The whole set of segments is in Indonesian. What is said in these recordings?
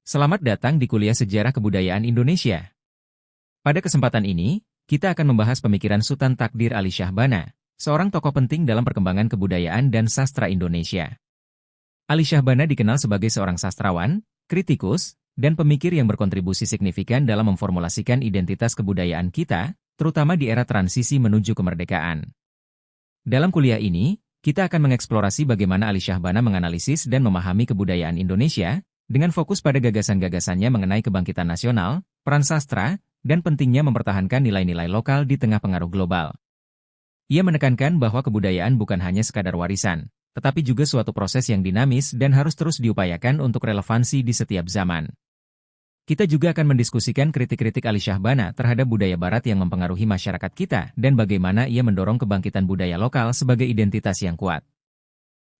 Selamat datang di kuliah Sejarah Kebudayaan Indonesia. Pada kesempatan ini, kita akan membahas pemikiran Sultan Takdir Ali Syahbana, seorang tokoh penting dalam perkembangan kebudayaan dan sastra Indonesia. Ali Syahbana dikenal sebagai seorang sastrawan, kritikus, dan pemikir yang berkontribusi signifikan dalam memformulasikan identitas kebudayaan kita, terutama di era transisi menuju kemerdekaan. Dalam kuliah ini, kita akan mengeksplorasi bagaimana Ali Syahbana menganalisis dan memahami kebudayaan Indonesia, dengan fokus pada gagasan-gagasannya mengenai kebangkitan nasional, peran sastra, dan pentingnya mempertahankan nilai-nilai lokal di tengah pengaruh global. Ia menekankan bahwa kebudayaan bukan hanya sekadar warisan, tetapi juga suatu proses yang dinamis dan harus terus diupayakan untuk relevansi di setiap zaman. Kita juga akan mendiskusikan kritik-kritik Ali Syahbana terhadap budaya barat yang mempengaruhi masyarakat kita dan bagaimana ia mendorong kebangkitan budaya lokal sebagai identitas yang kuat.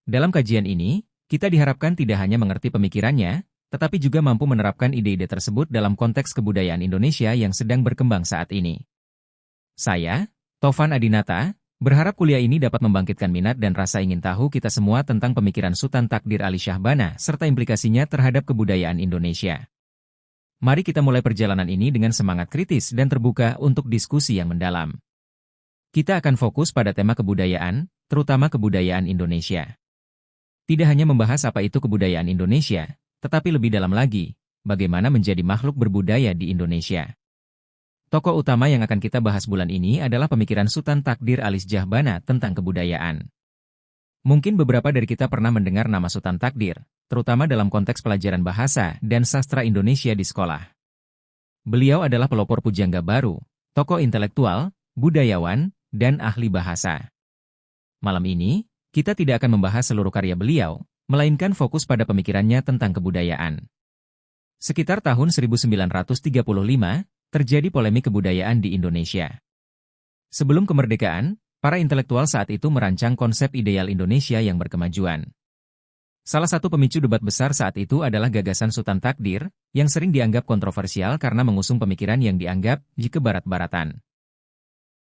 Dalam kajian ini, kita diharapkan tidak hanya mengerti pemikirannya, tetapi juga mampu menerapkan ide-ide tersebut dalam konteks kebudayaan Indonesia yang sedang berkembang saat ini. Saya, Tovan Adinata, berharap kuliah ini dapat membangkitkan minat dan rasa ingin tahu kita semua tentang pemikiran Sultan Takdir Ali Syahbana serta implikasinya terhadap kebudayaan Indonesia. Mari kita mulai perjalanan ini dengan semangat kritis dan terbuka untuk diskusi yang mendalam. Kita akan fokus pada tema kebudayaan, terutama kebudayaan Indonesia. Tidak hanya membahas apa itu kebudayaan Indonesia, tetapi lebih dalam lagi, bagaimana menjadi makhluk berbudaya di Indonesia. Tokoh utama yang akan kita bahas bulan ini adalah pemikiran Sultan Takdir Ali Syahbana tentang kebudayaan. Mungkin beberapa dari kita pernah mendengar nama Sultan Takdir, terutama dalam konteks pelajaran bahasa dan sastra Indonesia di sekolah. Beliau adalah pelopor pujangga baru, tokoh intelektual, budayawan, dan ahli bahasa. Malam ini, kita tidak akan membahas seluruh karya beliau, melainkan fokus pada pemikirannya tentang kebudayaan. Sekitar tahun 1935, terjadi polemik kebudayaan di Indonesia. Sebelum kemerdekaan, para intelektual saat itu merancang konsep ideal Indonesia yang berkemajuan. Salah satu pemicu debat besar saat itu adalah gagasan Sultan Takdir, yang sering dianggap kontroversial karena mengusung pemikiran yang dianggap kebarat-baratan.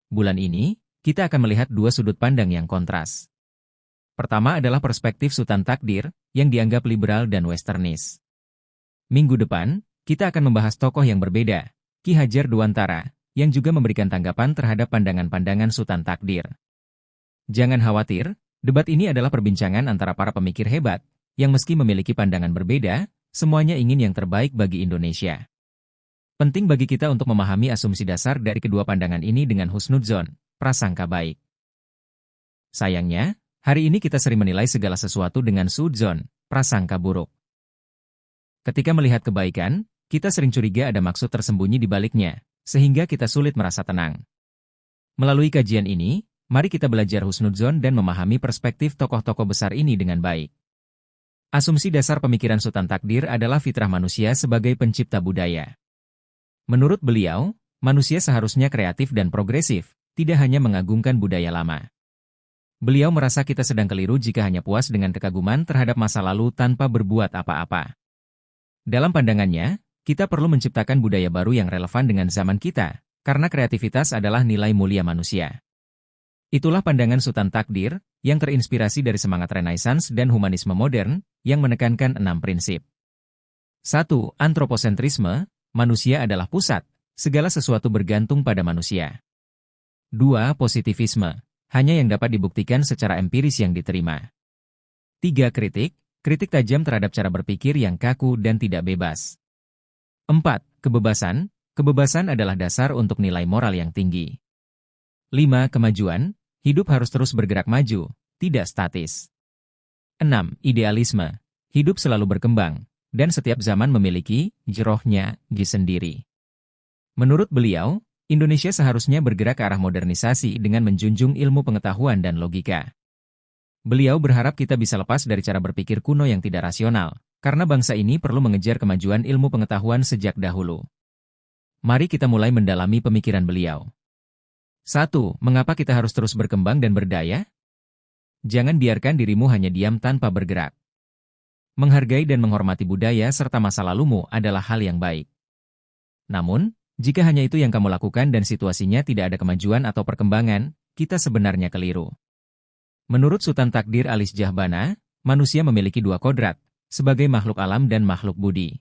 Bulan ini, kita akan melihat dua sudut pandang yang kontras. Pertama adalah perspektif Sultan Takdir, yang dianggap liberal dan westernis. Minggu depan, kita akan membahas tokoh yang berbeda, Ki Hajar Dewantara, yang juga memberikan tanggapan terhadap pandangan-pandangan Sultan Takdir. Jangan khawatir, debat ini adalah perbincangan antara para pemikir hebat, yang meski memiliki pandangan berbeda, semuanya ingin yang terbaik bagi Indonesia. Penting bagi kita untuk memahami asumsi dasar dari kedua pandangan ini dengan husnudzon, prasangka baik. Sayangnya, hari ini kita sering menilai segala sesuatu dengan suudzon, prasangka buruk. Ketika melihat kebaikan, kita sering curiga ada maksud tersembunyi di baliknya, sehingga kita sulit merasa tenang. Melalui kajian ini, mari kita belajar husnudzon dan memahami perspektif tokoh-tokoh besar ini dengan baik. Asumsi dasar pemikiran Sultan Takdir adalah fitrah manusia sebagai pencipta budaya. Menurut beliau, manusia seharusnya kreatif dan progresif, tidak hanya mengagungkan budaya lama. Beliau merasa kita sedang keliru jika hanya puas dengan kekaguman terhadap masa lalu tanpa berbuat apa-apa. Dalam pandangannya, kita perlu menciptakan budaya baru yang relevan dengan zaman kita, karena kreativitas adalah nilai mulia manusia. Itulah pandangan Sultan Takdir, yang terinspirasi dari semangat Renaissance dan humanisme modern, yang menekankan 6 prinsip. 1. Antroposentrisme, manusia adalah pusat, segala sesuatu bergantung pada manusia. 2. Positivisme, hanya yang dapat dibuktikan secara empiris yang diterima. 3. Kritik tajam terhadap cara berpikir yang kaku dan tidak bebas. 4. Kebebasan adalah dasar untuk nilai moral yang tinggi. 5. Kemajuan, hidup harus terus bergerak maju, tidak statis. 6. Idealisme, hidup selalu berkembang, dan setiap zaman memiliki rohnya sendiri. Menurut beliau, Indonesia seharusnya bergerak ke arah modernisasi dengan menjunjung ilmu pengetahuan dan logika. Beliau berharap kita bisa lepas dari cara berpikir kuno yang tidak rasional, karena bangsa ini perlu mengejar kemajuan ilmu pengetahuan sejak dahulu. Mari kita mulai mendalami pemikiran beliau. 1. Mengapa kita harus terus berkembang dan berdaya? Jangan biarkan dirimu hanya diam tanpa bergerak. Menghargai dan menghormati budaya serta masa lalumu adalah hal yang baik. Namun, jika hanya itu yang kamu lakukan dan situasinya tidak ada kemajuan atau perkembangan, kita sebenarnya keliru. Menurut Sultan Takdir Ali Syahbana, manusia memiliki dua kodrat, sebagai makhluk alam dan makhluk budi.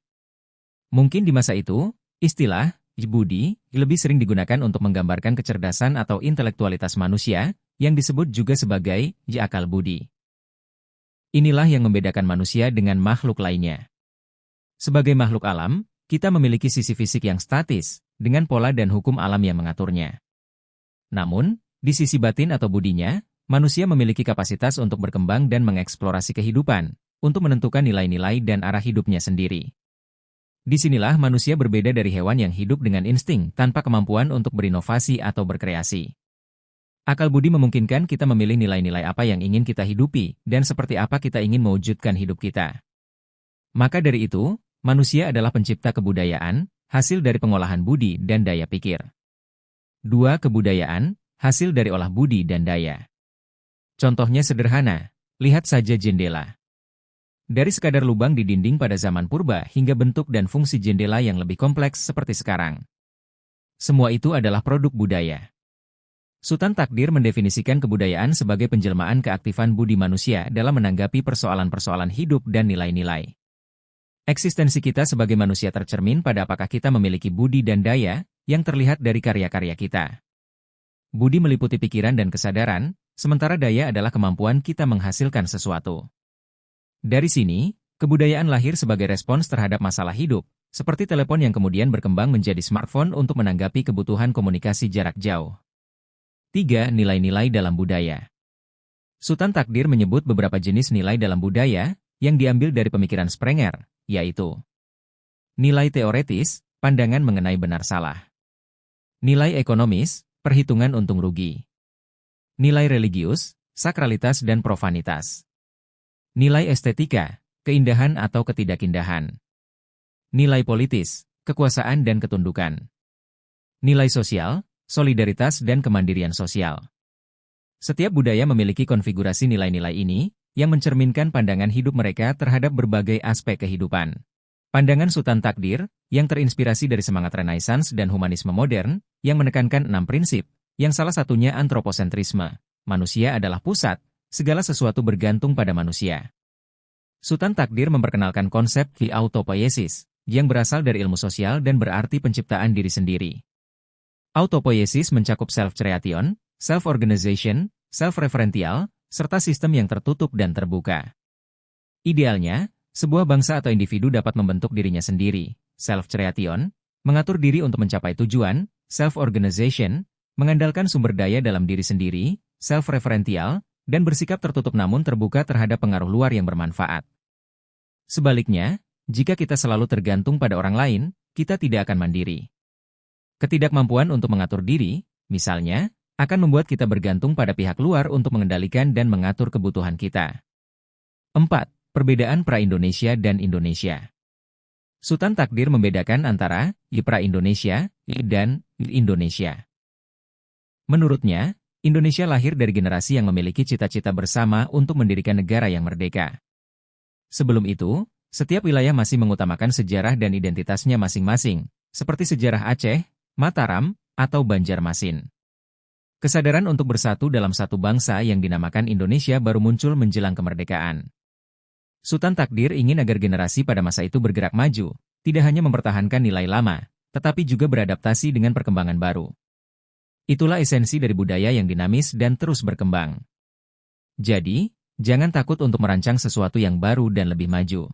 Mungkin di masa itu, istilah budi lebih sering digunakan untuk menggambarkan kecerdasan atau intelektualitas manusia, yang disebut juga sebagai akal budi. Inilah yang membedakan manusia dengan makhluk lainnya. Sebagai makhluk alam, kita memiliki sisi fisik yang statis, dengan pola dan hukum alam yang mengaturnya. Namun, di sisi batin atau budinya, manusia memiliki kapasitas untuk berkembang dan mengeksplorasi kehidupan, untuk menentukan nilai-nilai dan arah hidupnya sendiri. Disinilah manusia berbeda dari hewan yang hidup dengan insting tanpa kemampuan untuk berinovasi atau berkreasi. Akal budi memungkinkan kita memilih nilai-nilai apa yang ingin kita hidupi dan seperti apa kita ingin mewujudkan hidup kita. Maka dari itu, manusia adalah pencipta kebudayaan, hasil dari pengolahan budi dan daya pikir. 2. Kebudayaan, hasil dari olah budi dan daya. Contohnya sederhana, lihat saja jendela. Dari sekadar lubang di dinding pada zaman purba hingga bentuk dan fungsi jendela yang lebih kompleks seperti sekarang. Semua itu adalah produk budaya. Sultan Takdir mendefinisikan kebudayaan sebagai penjelmaan keaktifan budi manusia dalam menanggapi persoalan-persoalan hidup dan nilai-nilai. Eksistensi kita sebagai manusia tercermin pada apakah kita memiliki budi dan daya yang terlihat dari karya-karya kita. Budi meliputi pikiran dan kesadaran, sementara daya adalah kemampuan kita menghasilkan sesuatu. Dari sini, kebudayaan lahir sebagai respons terhadap masalah hidup, seperti telepon yang kemudian berkembang menjadi smartphone untuk menanggapi kebutuhan komunikasi jarak jauh. 3. Nilai-nilai dalam budaya. Sultan Takdir menyebut beberapa jenis nilai dalam budaya yang diambil dari pemikiran Sprenger, yaitu nilai teoretis, pandangan mengenai benar-salah. Nilai ekonomis, perhitungan untung rugi. Nilai religius, sakralitas dan profanitas. Nilai estetika, keindahan atau ketidakindahan. Nilai politis, kekuasaan dan ketundukan. Nilai sosial, solidaritas dan kemandirian sosial. Setiap budaya memiliki konfigurasi nilai-nilai ini, yang mencerminkan pandangan hidup mereka terhadap berbagai aspek kehidupan. Pandangan Sultan Takdir, yang terinspirasi dari semangat Renaissance dan humanisme modern, yang menekankan 6 prinsip, yang salah satunya antroposentrisme. Manusia adalah pusat, segala sesuatu bergantung pada manusia. Sultan Takdir memperkenalkan konsep autopoiesis, yang berasal dari ilmu sosial dan berarti penciptaan diri sendiri. Autopoiesis mencakup self-creation, self-organization, self-referential, serta sistem yang tertutup dan terbuka. Idealnya, sebuah bangsa atau individu dapat membentuk dirinya sendiri, self-creation, mengatur diri untuk mencapai tujuan, self-organization, mengandalkan sumber daya dalam diri sendiri, self-referential, dan bersikap tertutup namun terbuka terhadap pengaruh luar yang bermanfaat. Sebaliknya, jika kita selalu tergantung pada orang lain, kita tidak akan mandiri. Ketidakmampuan untuk mengatur diri, misalnya, akan membuat kita bergantung pada pihak luar untuk mengendalikan dan mengatur kebutuhan kita. 4. Perbedaan pra-Indonesia dan Indonesia. Sultan Takdir membedakan antara pra-Indonesia dan Indonesia. Menurutnya, Indonesia lahir dari generasi yang memiliki cita-cita bersama untuk mendirikan negara yang merdeka. Sebelum itu, setiap wilayah masih mengutamakan sejarah dan identitasnya masing-masing, seperti sejarah Aceh, Mataram, atau Banjarmasin. Kesadaran untuk bersatu dalam satu bangsa yang dinamakan Indonesia baru muncul menjelang kemerdekaan. Sultan Takdir ingin agar generasi pada masa itu bergerak maju, tidak hanya mempertahankan nilai lama, tetapi juga beradaptasi dengan perkembangan baru. Itulah esensi dari budaya yang dinamis dan terus berkembang. Jadi, jangan takut untuk merancang sesuatu yang baru dan lebih maju.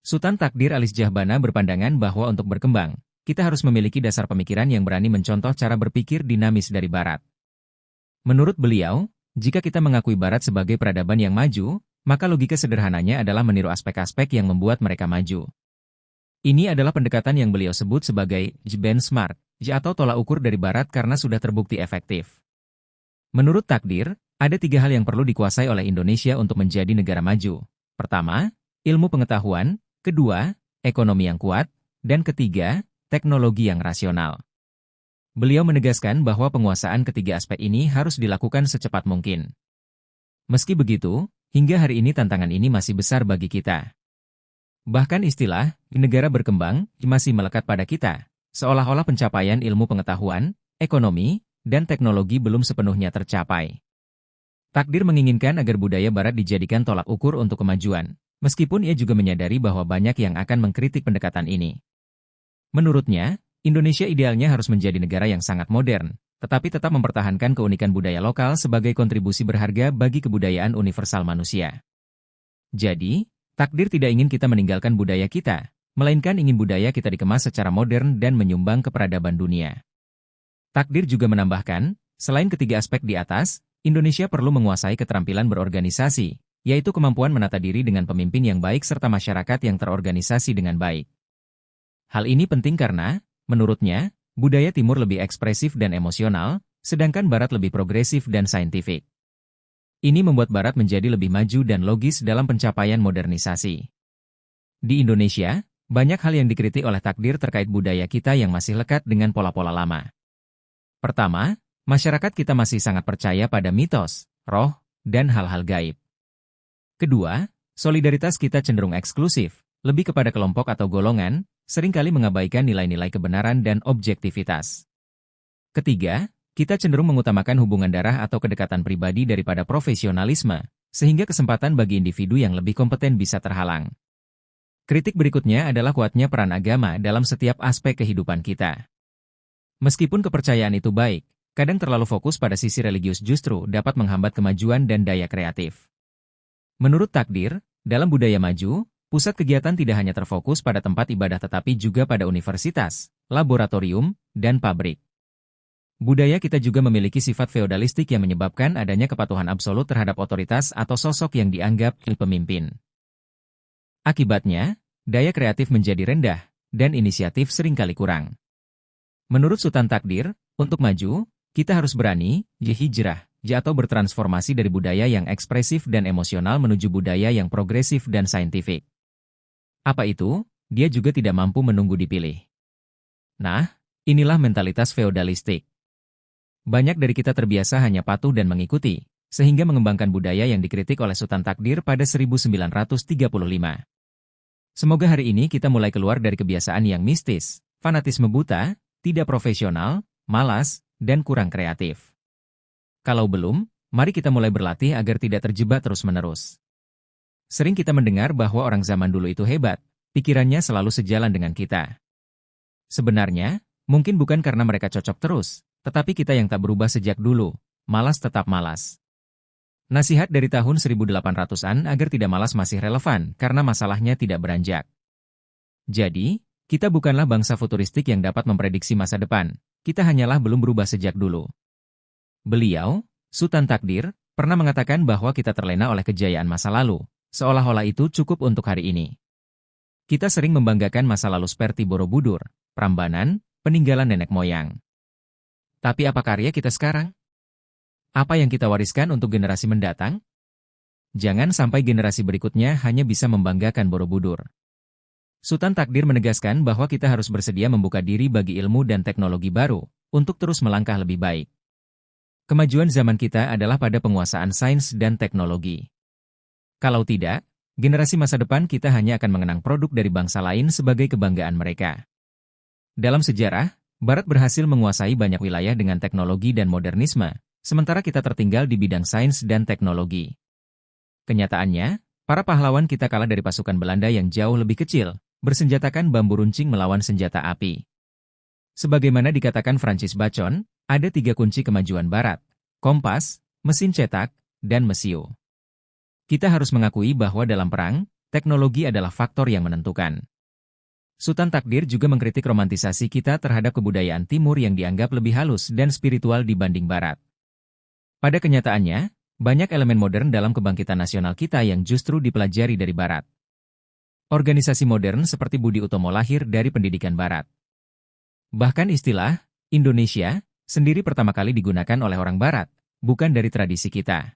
Sultan Takdir Alis Jahbana berpandangan bahwa untuk berkembang, kita harus memiliki dasar pemikiran yang berani mencontoh cara berpikir dinamis dari Barat. Menurut beliau, jika kita mengakui Barat sebagai peradaban yang maju, maka logika sederhananya adalah meniru aspek-aspek yang membuat mereka maju. Ini adalah pendekatan yang beliau sebut sebagai benchmark, atau tolak ukur dari Barat karena sudah terbukti efektif. Menurut Takdir, ada 3 hal yang perlu dikuasai oleh Indonesia untuk menjadi negara maju. Pertama, ilmu pengetahuan, kedua, ekonomi yang kuat, dan ketiga, teknologi yang rasional. Beliau menegaskan bahwa penguasaan ketiga aspek ini harus dilakukan secepat mungkin. Meski begitu, hingga hari ini tantangan ini masih besar bagi kita. Bahkan istilah negara berkembang masih melekat pada kita, seolah-olah pencapaian ilmu pengetahuan, ekonomi, dan teknologi belum sepenuhnya tercapai. Takdir menginginkan agar budaya Barat dijadikan tolak ukur untuk kemajuan, meskipun ia juga menyadari bahwa banyak yang akan mengkritik pendekatan ini. Menurutnya, Indonesia idealnya harus menjadi negara yang sangat modern, tetapi tetap mempertahankan keunikan budaya lokal sebagai kontribusi berharga bagi kebudayaan universal manusia. Jadi, takdir tidak ingin kita meninggalkan budaya kita, melainkan ingin budaya kita dikemas secara modern dan menyumbang ke peradaban dunia. Takdir juga menambahkan, selain ketiga aspek di atas, Indonesia perlu menguasai keterampilan berorganisasi, yaitu kemampuan menata diri dengan pemimpin yang baik serta masyarakat yang terorganisasi dengan baik. Hal ini penting karena, menurutnya, budaya Timur lebih ekspresif dan emosional, sedangkan Barat lebih progresif dan saintifik. Ini membuat Barat menjadi lebih maju dan logis dalam pencapaian modernisasi. Di Indonesia, banyak hal yang dikritik oleh takdir terkait budaya kita yang masih lekat dengan pola-pola lama. Pertama, masyarakat kita masih sangat percaya pada mitos, roh, dan hal-hal gaib. Kedua, solidaritas kita cenderung eksklusif, lebih kepada kelompok atau golongan, seringkali mengabaikan nilai-nilai kebenaran dan objektivitas. Ketiga, kita cenderung mengutamakan hubungan darah atau kedekatan pribadi daripada profesionalisme, sehingga kesempatan bagi individu yang lebih kompeten bisa terhalang. Kritik berikutnya adalah kuatnya peran agama dalam setiap aspek kehidupan kita. Meskipun kepercayaan itu baik, kadang terlalu fokus pada sisi religius justru dapat menghambat kemajuan dan daya kreatif. Menurut takdir, dalam budaya maju, pusat kegiatan tidak hanya terfokus pada tempat ibadah tetapi juga pada universitas, laboratorium, dan pabrik. Budaya kita juga memiliki sifat feodalistik yang menyebabkan adanya kepatuhan absolut terhadap otoritas atau sosok yang dianggap pemimpin. Akibatnya, daya kreatif menjadi rendah, dan inisiatif seringkali kurang. Menurut Sultan Takdir, untuk maju, kita harus berani, hijrah, atau bertransformasi dari budaya yang ekspresif dan emosional menuju budaya yang progresif dan saintifik. Apa itu? Dia juga tidak mampu menunggu dipilih. Nah, inilah mentalitas feodalistik. Banyak dari kita terbiasa hanya patuh dan mengikuti, sehingga mengembangkan budaya yang dikritik oleh Sultan Takdir pada 1935. Semoga hari ini kita mulai keluar dari kebiasaan yang mistis, fanatisme buta, tidak profesional, malas, dan kurang kreatif. Kalau belum, mari kita mulai berlatih agar tidak terjebak terus-menerus. Sering kita mendengar bahwa orang zaman dulu itu hebat, pikirannya selalu sejalan dengan kita. Sebenarnya, mungkin bukan karena mereka cocok terus, tetapi kita yang tak berubah sejak dulu, malas tetap malas. Nasihat dari tahun 1800-an agar tidak malas masih relevan karena masalahnya tidak beranjak. Jadi, kita bukanlah bangsa futuristik yang dapat memprediksi masa depan, kita hanyalah belum berubah sejak dulu. Beliau, Sultan Takdir, pernah mengatakan bahwa kita terlena oleh kejayaan masa lalu, seolah-olah itu cukup untuk hari ini. Kita sering membanggakan masa lalu seperti Borobudur, Prambanan, peninggalan nenek moyang. Tapi apa karya kita sekarang? Apa yang kita wariskan untuk generasi mendatang? Jangan sampai generasi berikutnya hanya bisa membanggakan Borobudur. Sultan Takdir menegaskan bahwa kita harus bersedia membuka diri bagi ilmu dan teknologi baru, untuk terus melangkah lebih baik. Kemajuan zaman kita adalah pada penguasaan sains dan teknologi. Kalau tidak, generasi masa depan kita hanya akan mengenang produk dari bangsa lain sebagai kebanggaan mereka. Dalam sejarah, Barat berhasil menguasai banyak wilayah dengan teknologi dan modernisme, sementara kita tertinggal di bidang sains dan teknologi. Kenyataannya, para pahlawan kita kalah dari pasukan Belanda yang jauh lebih kecil, bersenjatakan bambu runcing melawan senjata api. Sebagaimana dikatakan Francis Bacon, ada 3 kunci kemajuan Barat: kompas, mesin cetak, dan mesiu. Kita harus mengakui bahwa dalam perang, teknologi adalah faktor yang menentukan. Sultan Takdir juga mengkritik romantisasi kita terhadap kebudayaan Timur yang dianggap lebih halus dan spiritual dibanding Barat. Pada kenyataannya, banyak elemen modern dalam kebangkitan nasional kita yang justru dipelajari dari Barat. Organisasi modern seperti Budi Utomo lahir dari pendidikan Barat. Bahkan istilah Indonesia sendiri pertama kali digunakan oleh orang Barat, bukan dari tradisi kita.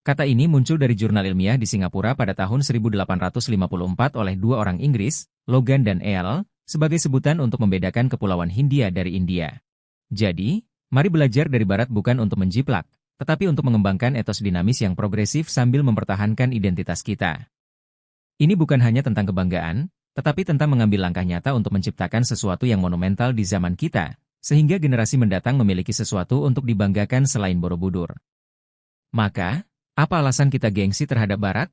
Kata ini muncul dari jurnal ilmiah di Singapura pada tahun 1854 oleh 2 orang Inggris, Logan dan Eyal, sebagai sebutan untuk membedakan Kepulauan Hindia dari India. Jadi, mari belajar dari Barat bukan untuk menjiplak, tetapi untuk mengembangkan etos dinamis yang progresif sambil mempertahankan identitas kita. Ini bukan hanya tentang kebanggaan, tetapi tentang mengambil langkah nyata untuk menciptakan sesuatu yang monumental di zaman kita, sehingga generasi mendatang memiliki sesuatu untuk dibanggakan selain Borobudur. Maka, apa alasan kita gengsi terhadap Barat?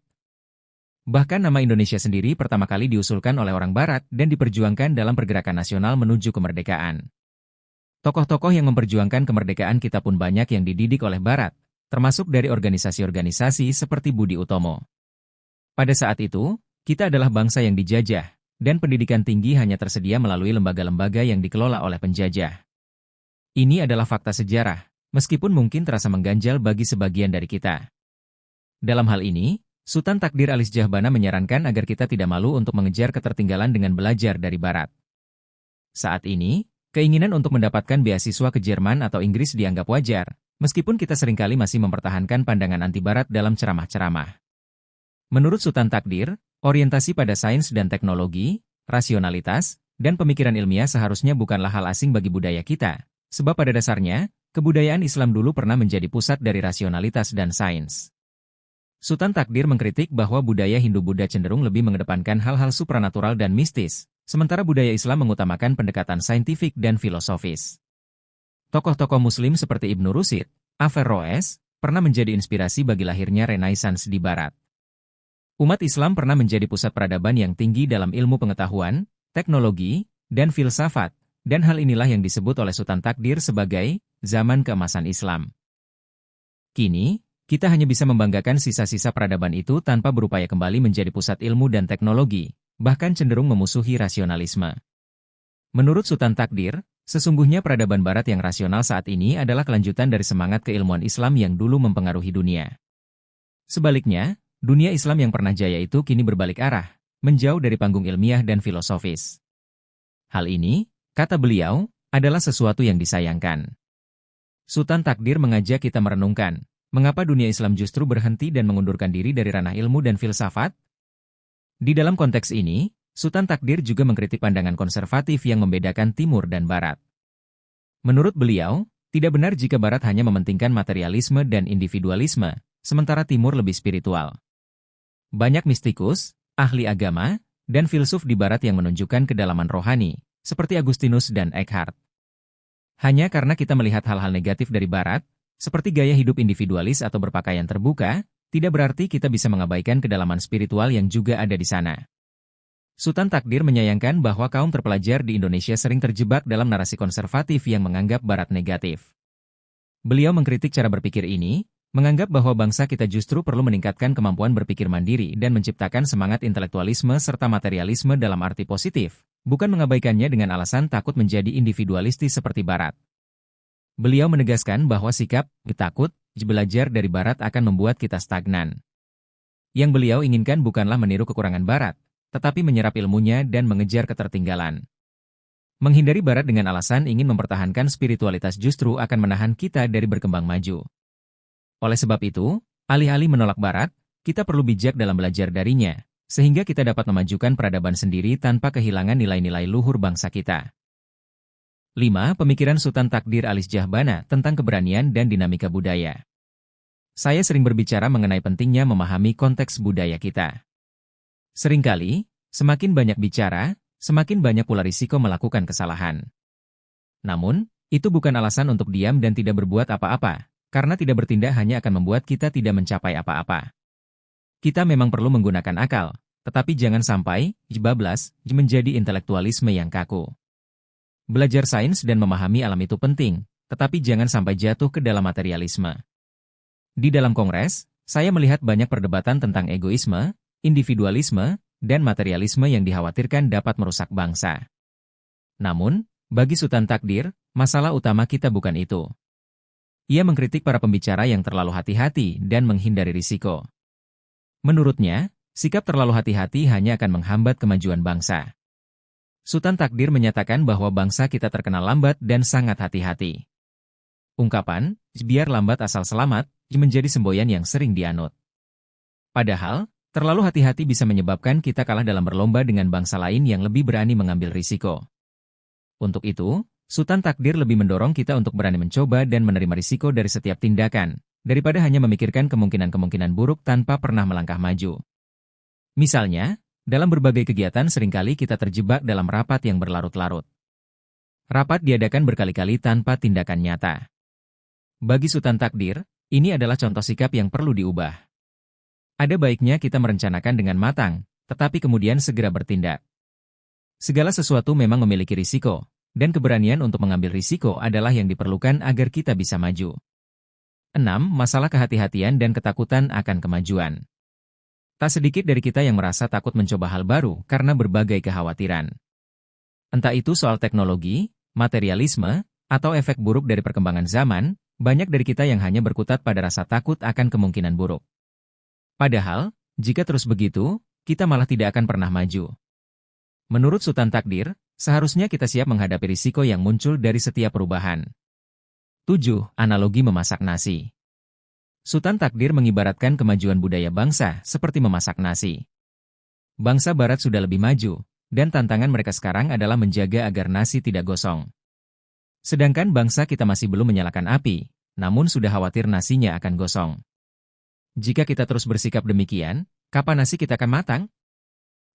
Bahkan nama Indonesia sendiri pertama kali diusulkan oleh orang Barat dan diperjuangkan dalam pergerakan nasional menuju kemerdekaan. Tokoh-tokoh yang memperjuangkan kemerdekaan kita pun banyak yang dididik oleh Barat, termasuk dari organisasi-organisasi seperti Budi Utomo. Pada saat itu, kita adalah bangsa yang dijajah, dan pendidikan tinggi hanya tersedia melalui lembaga-lembaga yang dikelola oleh penjajah. Ini adalah fakta sejarah, meskipun mungkin terasa mengganjal bagi sebagian dari kita. Dalam hal ini, Sultan Takdir Ali Syahbana menyarankan agar kita tidak malu untuk mengejar ketertinggalan dengan belajar dari Barat. Saat ini, keinginan untuk mendapatkan beasiswa ke Jerman atau Inggris dianggap wajar, meskipun kita seringkali masih mempertahankan pandangan anti-Barat dalam ceramah-ceramah. Menurut Sultan Takdir, orientasi pada sains dan teknologi, rasionalitas, dan pemikiran ilmiah seharusnya bukanlah hal asing bagi budaya kita, sebab pada dasarnya, kebudayaan Islam dulu pernah menjadi pusat dari rasionalitas dan sains. Sultan Takdir mengkritik bahwa budaya Hindu-Buddha cenderung lebih mengedepankan hal-hal supranatural dan mistis, sementara budaya Islam mengutamakan pendekatan saintifik dan filosofis. Tokoh-tokoh Muslim seperti Ibnu Rushd, Averroes, pernah menjadi inspirasi bagi lahirnya Renaissance di Barat. Umat Islam pernah menjadi pusat peradaban yang tinggi dalam ilmu pengetahuan, teknologi, dan filsafat, dan hal inilah yang disebut oleh Sultan Takdir sebagai zaman keemasan Islam. Kini, kita hanya bisa membanggakan sisa-sisa peradaban itu tanpa berupaya kembali menjadi pusat ilmu dan teknologi, bahkan cenderung memusuhi rasionalisme. Menurut Sultan Takdir, sesungguhnya peradaban Barat yang rasional saat ini adalah kelanjutan dari semangat keilmuan Islam yang dulu mempengaruhi dunia. Sebaliknya, dunia Islam yang pernah jaya itu kini berbalik arah, menjauh dari panggung ilmiah dan filosofis. Hal ini, kata beliau, adalah sesuatu yang disayangkan. Sultan Takdir mengajak kita merenungkan, mengapa dunia Islam justru berhenti dan mengundurkan diri dari ranah ilmu dan filsafat? Di dalam konteks ini, Sultan Takdir juga mengkritik pandangan konservatif yang membedakan Timur dan Barat. Menurut beliau, tidak benar jika Barat hanya mementingkan materialisme dan individualisme, sementara Timur lebih spiritual. Banyak mistikus, ahli agama, dan filsuf di Barat yang menunjukkan kedalaman rohani, seperti Agustinus dan Eckhart. Hanya karena kita melihat hal-hal negatif dari Barat, seperti gaya hidup individualis atau berpakaian terbuka, tidak berarti kita bisa mengabaikan kedalaman spiritual yang juga ada di sana. Sultan Takdir menyayangkan bahwa kaum terpelajar di Indonesia sering terjebak dalam narasi konservatif yang menganggap Barat negatif. Beliau mengkritik cara berpikir ini, menganggap bahwa bangsa kita justru perlu meningkatkan kemampuan berpikir mandiri dan menciptakan semangat intelektualisme serta materialisme dalam arti positif, bukan mengabaikannya dengan alasan takut menjadi individualistis seperti Barat. Beliau menegaskan bahwa sikap takut belajar dari Barat akan membuat kita stagnan. Yang beliau inginkan bukanlah meniru kekurangan Barat, tetapi menyerap ilmunya dan mengejar ketertinggalan. Menghindari Barat dengan alasan ingin mempertahankan spiritualitas justru akan menahan kita dari berkembang maju. Oleh sebab itu, alih-alih menolak Barat, kita perlu bijak dalam belajar darinya, sehingga kita dapat memajukan peradaban sendiri tanpa kehilangan nilai-nilai luhur bangsa kita. 5. Pemikiran Sultan Takdir Ali Syahbana tentang keberanian dan dinamika budaya. Saya sering berbicara mengenai pentingnya memahami konteks budaya kita. Seringkali, semakin banyak bicara, semakin banyak pula risiko melakukan kesalahan. Namun, itu bukan alasan untuk diam dan tidak berbuat apa-apa, karena tidak bertindak hanya akan membuat kita tidak mencapai apa-apa. Kita memang perlu menggunakan akal, tetapi jangan sampai bablas menjadi intelektualisme yang kaku. Belajar sains dan memahami alam itu penting, tetapi jangan sampai jatuh ke dalam materialisme. Di dalam kongres, saya melihat banyak perdebatan tentang egoisme, individualisme, dan materialisme yang dikhawatirkan dapat merusak bangsa. Namun, bagi Sultan Takdir, masalah utama kita bukan itu. Ia mengkritik para pembicara yang terlalu hati-hati dan menghindari risiko. Menurutnya, sikap terlalu hati-hati hanya akan menghambat kemajuan bangsa. Sultan Takdir menyatakan bahwa bangsa kita terkenal lambat dan sangat hati-hati. Ungkapan, biar lambat asal selamat, menjadi semboyan yang sering dianut. Padahal, terlalu hati-hati bisa menyebabkan kita kalah dalam berlomba dengan bangsa lain yang lebih berani mengambil risiko. Untuk itu, Sultan Takdir lebih mendorong kita untuk berani mencoba dan menerima risiko dari setiap tindakan, daripada hanya memikirkan kemungkinan-kemungkinan buruk tanpa pernah melangkah maju. Misalnya, dalam berbagai kegiatan seringkali kita terjebak dalam rapat yang berlarut-larut. Rapat diadakan berkali-kali tanpa tindakan nyata. Bagi Sultan Takdir, ini adalah contoh sikap yang perlu diubah. Ada baiknya kita merencanakan dengan matang, tetapi kemudian segera bertindak. Segala sesuatu memang memiliki risiko, dan keberanian untuk mengambil risiko adalah yang diperlukan agar kita bisa maju. 6. Masalah kehati-hatian dan ketakutan akan kemajuan. Tak sedikit dari kita yang merasa takut mencoba hal baru karena berbagai kekhawatiran. Entah itu soal teknologi, materialisme, atau efek buruk dari perkembangan zaman, banyak dari kita yang hanya berkutat pada rasa takut akan kemungkinan buruk. Padahal, jika terus begitu, kita malah tidak akan pernah maju. Menurut Sultan Takdir, seharusnya kita siap menghadapi risiko yang muncul dari setiap perubahan. 7. Analogi memasak nasi. Sultan Takdir mengibaratkan kemajuan budaya bangsa seperti memasak nasi. Bangsa Barat sudah lebih maju, dan tantangan mereka sekarang adalah menjaga agar nasi tidak gosong. Sedangkan bangsa kita masih belum menyalakan api, namun sudah khawatir nasinya akan gosong. Jika kita terus bersikap demikian, kapan nasi kita akan matang?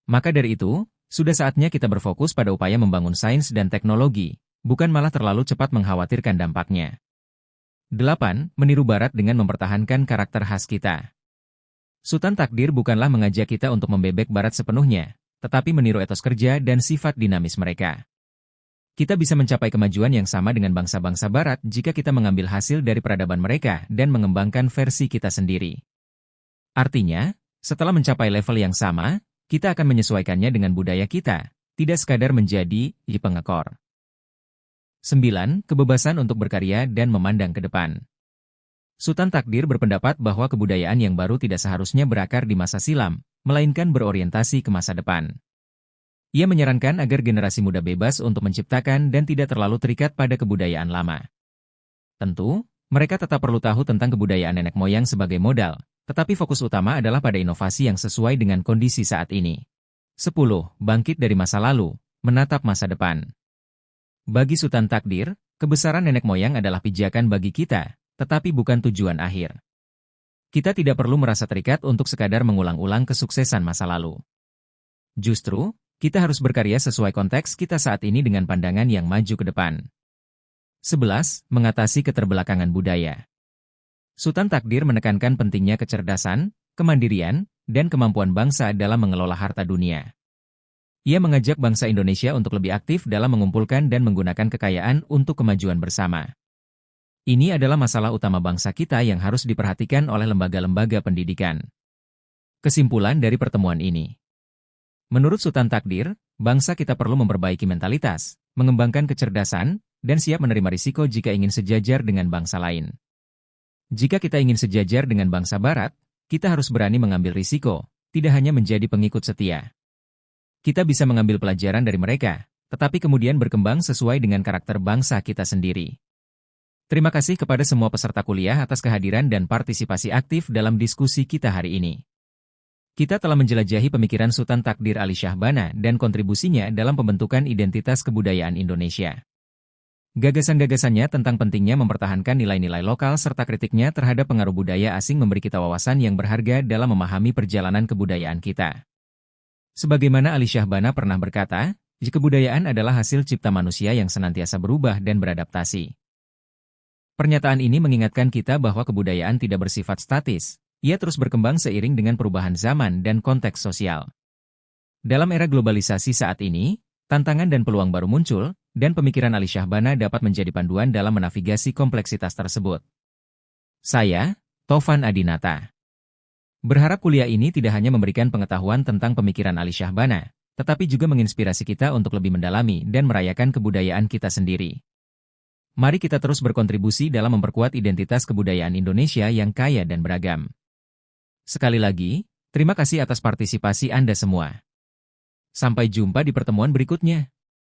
Maka dari itu, sudah saatnya kita berfokus pada upaya membangun sains dan teknologi, bukan malah terlalu cepat mengkhawatirkan dampaknya. 8. Meniru Barat dengan mempertahankan karakter khas kita. Sultan Takdir bukanlah mengajak kita untuk membebek Barat sepenuhnya, tetapi meniru etos kerja dan sifat dinamis mereka. Kita bisa mencapai kemajuan yang sama dengan bangsa-bangsa Barat jika kita mengambil hasil dari peradaban mereka dan mengembangkan versi kita sendiri. Artinya, setelah mencapai level yang sama, kita akan menyesuaikannya dengan budaya kita, tidak sekadar menjadi pengekor. 9. Kebebasan untuk berkarya dan memandang ke depan. Sultan Takdir berpendapat bahwa kebudayaan yang baru tidak seharusnya berakar di masa silam, melainkan berorientasi ke masa depan. Ia menyarankan agar generasi muda bebas untuk menciptakan dan tidak terlalu terikat pada kebudayaan lama. Tentu, mereka tetap perlu tahu tentang kebudayaan nenek moyang sebagai modal, tetapi fokus utama adalah pada inovasi yang sesuai dengan kondisi saat ini. 10. Bangkit dari masa lalu, menatap masa depan. Bagi Sultan Takdir, kebesaran nenek moyang adalah pijakan bagi kita, tetapi bukan tujuan akhir. Kita tidak perlu merasa terikat untuk sekadar mengulang-ulang kesuksesan masa lalu. Justru, kita harus berkarya sesuai konteks kita saat ini dengan pandangan yang maju ke depan. 11. Mengatasi keterbelakangan budaya. Sultan Takdir menekankan pentingnya kecerdasan, kemandirian, dan kemampuan bangsa dalam mengelola harta dunia. Ia mengajak bangsa Indonesia untuk lebih aktif dalam mengumpulkan dan menggunakan kekayaan untuk kemajuan bersama. Ini adalah masalah utama bangsa kita yang harus diperhatikan oleh lembaga-lembaga pendidikan. Kesimpulan dari pertemuan ini. Menurut Sultan Takdir, bangsa kita perlu memperbaiki mentalitas, mengembangkan kecerdasan, dan siap menerima risiko jika ingin sejajar dengan bangsa lain. Jika kita ingin sejajar dengan bangsa Barat, kita harus berani mengambil risiko, tidak hanya menjadi pengikut setia. Kita bisa mengambil pelajaran dari mereka, tetapi kemudian berkembang sesuai dengan karakter bangsa kita sendiri. Terima kasih kepada semua peserta kuliah atas kehadiran dan partisipasi aktif dalam diskusi kita hari ini. Kita telah menjelajahi pemikiran Sultan Takdir Ali Syahbana dan kontribusinya dalam pembentukan identitas kebudayaan Indonesia. Gagasan-gagasannya tentang pentingnya mempertahankan nilai-nilai lokal serta kritiknya terhadap pengaruh budaya asing memberi kita wawasan yang berharga dalam memahami perjalanan kebudayaan kita. Sebagaimana Ali Syahbana pernah berkata, kebudayaan adalah hasil cipta manusia yang senantiasa berubah dan beradaptasi. Pernyataan ini mengingatkan kita bahwa kebudayaan tidak bersifat statis, ia terus berkembang seiring dengan perubahan zaman dan konteks sosial. Dalam era globalisasi saat ini, tantangan dan peluang baru muncul, dan pemikiran Ali Syahbana dapat menjadi panduan dalam menavigasi kompleksitas tersebut. Saya, Tovan Adinata. Berharap kuliah ini tidak hanya memberikan pengetahuan tentang pemikiran Ali Syahbana, tetapi juga menginspirasi kita untuk lebih mendalami dan merayakan kebudayaan kita sendiri. Mari kita terus berkontribusi dalam memperkuat identitas kebudayaan Indonesia yang kaya dan beragam. Sekali lagi, terima kasih atas partisipasi Anda semua. Sampai jumpa di pertemuan berikutnya.